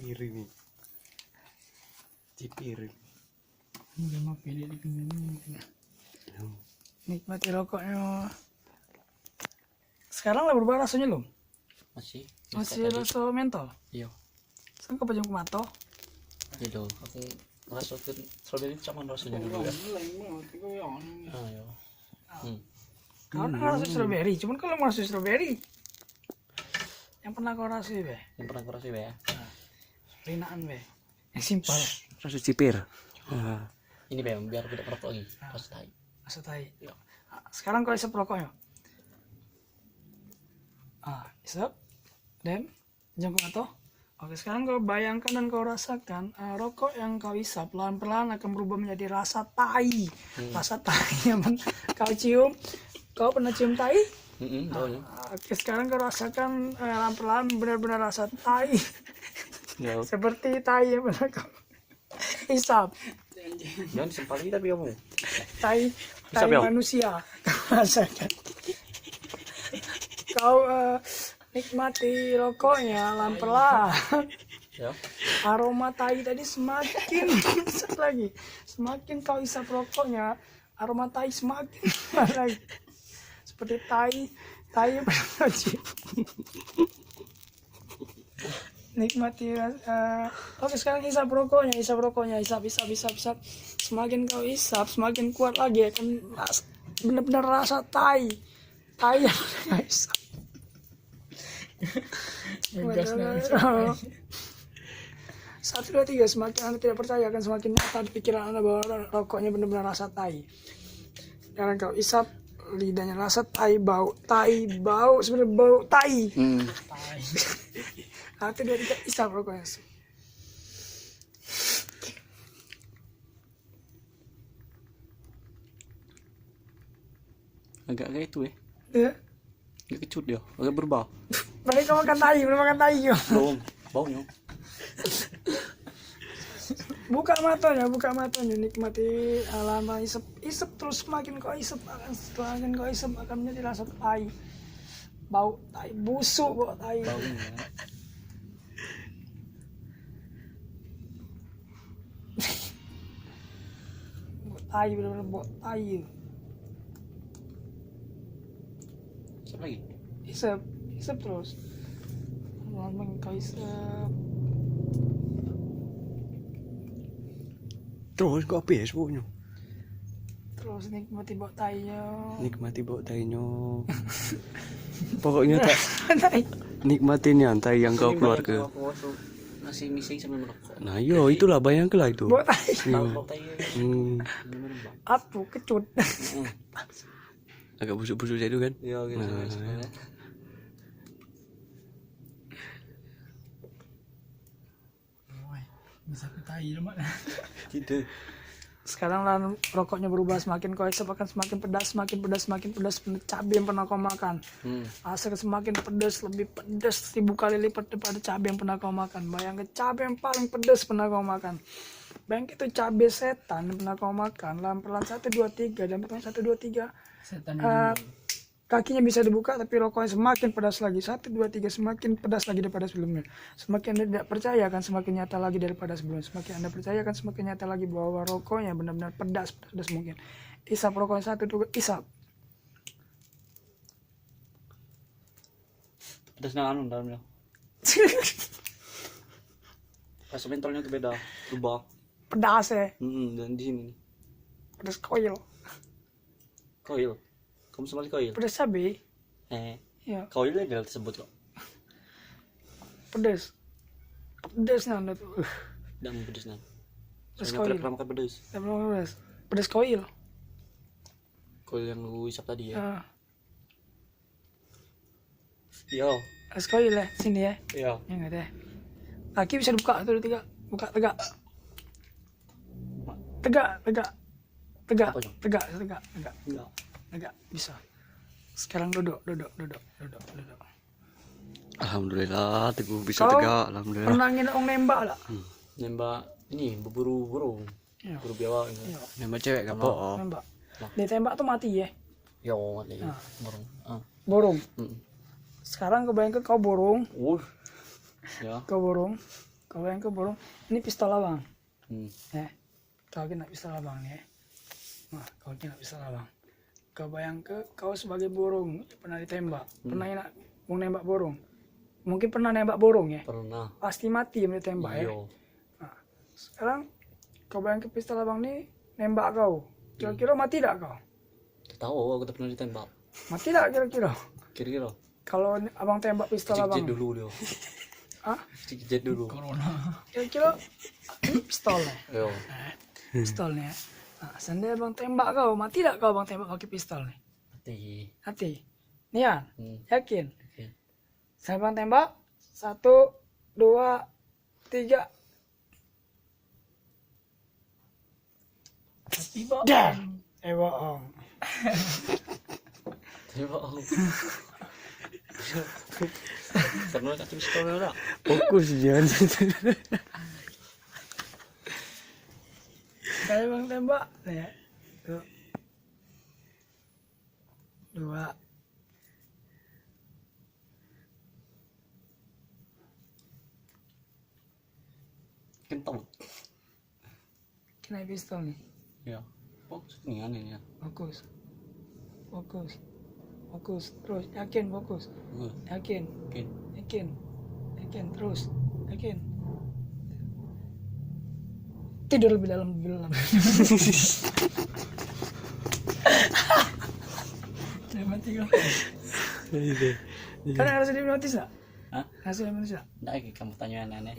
Cipir ini. Cipir. Udah mau pilih di pinggir ini. Nikmati rokoknya. Sekarang lah berubah rasanya loh. Masih rasa mentol. Iya. Sekarang kau pajang kumato. Gitu. Aku masukin strawberry sama rasanya dulu ya. Ayo. Kau nak rasa strawberry, cuman kalau mau rasa strawberry, yang pernah kau rasa be? Yang pernah aku rasain ya. Rinaan be, yang simpel. Rasa cipir. Ini Bem, biar tidak merokok lagi. Rasa tai. Rasa tai. Sekarang kau isap rokoknya. Isap, dan jangkau atau? Oke, sekarang kau bayangkan dan kau rasakan rokok yang kau isap pelan-pelan akan berubah menjadi rasa tai. Rasa tai yang kau cium. Kau pernah cium tai? Tahu. Oke, sekarang kau rasakan pelan-pelan benar-benar rasa tai. Ya. Seperti tai yang pernah kau isap. Jangan disempat lagi tapi kamu. Tai Isap ya? manusia. Kau rasakan. Kau nikmati rokoknya pelan-pelan. Ya. Aroma tai tadi semakin lagi. Semakin kau isap rokoknya, aroma tai semakin lagi. Seperti tai berwajib. Nikmati. Oke, sekarang isap rokoknya, isap. Semakin kau isap, semakin kuat lagi akan benar-benar rasa tai yang kau isap. Satu, dua, tiga. Semakin Anda tidak percaya akan semakin nyata di pikiran Anda bahwa rokoknya benar-benar rasa tai. Sekarang kau isap, lidahnya rasa tai, bau sebenarnya bau tai. Satu, dua, tiga, isap rokoknya. Agak kayak itu ya. Ya. Agak kecut dia. Agak berbau. Mereka makan tai, belum makan tai. Belum. Baunya. Buka matanya, nikmati alam isep terus semakin kau isep akan menjadi rasa tai. Bau tai busuk, bau tai. Baunya. Bau tai, benar-benar bau tai. Siapa lagi? Isep terus. Lama kau isep. Terus kok habis pokoknya. Terus nikmati bau tainya. Nikmati bau tainya. Pokoknya tak Tai. nikmatin yang tai yang kau keluar ke. Nasi misi sambil merokok. Nah, yo itulah bayangkanlah itu. Bau tai. Bau tai. Apa kecut. Agak busuk-busuk saya itu kan. Iya gitu. Bisa ke tai lemak. Tidak. Sekarang lah rokoknya berubah, semakin kau isep akan semakin pedas. Cabai yang pernah kau makan. Rasa semakin pedas, lebih pedas 1000 kali lipat daripada cabai yang pernah kau makan. Bayangkan cabai yang paling pedas pernah kau makan. Bayangkan itu cabai setan yang pernah kau makan. Pelan 1, 2, 3 dan pelan 1, 2, 3. Setan Kakinya bisa dibuka tapi rokoknya semakin pedas lagi. 1, 2, 3 semakin pedas lagi daripada sebelumnya. Semakin Anda tidak percaya akan semakin nyata lagi daripada sebelumnya. Semakin Anda percaya akan semakin nyata lagi bahwa rokoknya benar-benar pedas mungkin. Isap rokoknya 1, 2, isap. pedas anu dalamnya. Rasa mentolnya tuh beda. Berubah. Pedas ya. Dan di sini. Pedas koil. Koil. Kamu sama koil? Pedas cabai. Ya. Koil legal tersebut kok. Pedas. Pedasnya Anda tuh. Dan pedas nan. Pedas Saya koil. tidak pernah makan pedas. Pedas koil. Koil yang lu isap tadi ya. Ya. Yo. Pedas koil ya. Sini ya. Yo. Ya enggak deh. Kaki bisa dibuka 1, 2, 3. Buka tegak. Tegak. Apa dong? Tegak. Enggak. Tegak bisa. Sekarang duduk. Alhamdulillah, teguh bisa Kau tegak. Alhamdulillah. Pernah nembak lah. Nembak ini berburu burung. Iya. Buru biawak ini. Iya. Nembak cewek kapok. Oh. Nembak. Nah. Ditembak tuh mati ya. Yo, mati. Ah. Burung. Burung. Sekarang kebayangkan kau burung. Ya. Kau burung. Kau bayang ke borong, ini pistol abang. Hmm. Kau kena pistol abang nih. Nah, kau kena pistol abang. Kau bayang ke kau sebagai borong pernah ditembak, pernah enak mau nembak borong. Mungkin pernah nembak borong ya. Pernah. Pasti mati yang ditembak ya. Iyo. Nah, sekarang kau bayang ke pistol abang nih nembak kau. Kira-kira mati tak kau? Tahu aku tak pernah ditembak. Mati tak kira-kira? Kira-kira. Kalau abang tembak pistol abang. Cek dulu dia. Hah? Cek dulu. Kira-kira ini pistolnya. Yo. Pistolnya. Nah, seandainya abang tembak kau, mati tak kau abang tembak pakai pistol nih? Mati. Mati. Nian, yakin? Oke. Saya abang tembak. 1, 2, 3. Mati bang. Bohong. Tembak aku. Pernah kasih pistolnya tak? Fokus jangan. Saya abang tembak. Nih ya. 2. Kentang. Kena pistol nih. Ya. Fokus nih aneh ya. Fokus. Fokus. Fokus. Terus. Yakin fokus. Yakin. Oke. Yakin. Yakin. Terus. Yakin. Tidur lebih dalam. Lebih dalam. Udah mati kan? Kan harus dihipnotis gak? Hah? Harus dihipnotis gak? Nggak, kamu tanya aneh-aneh.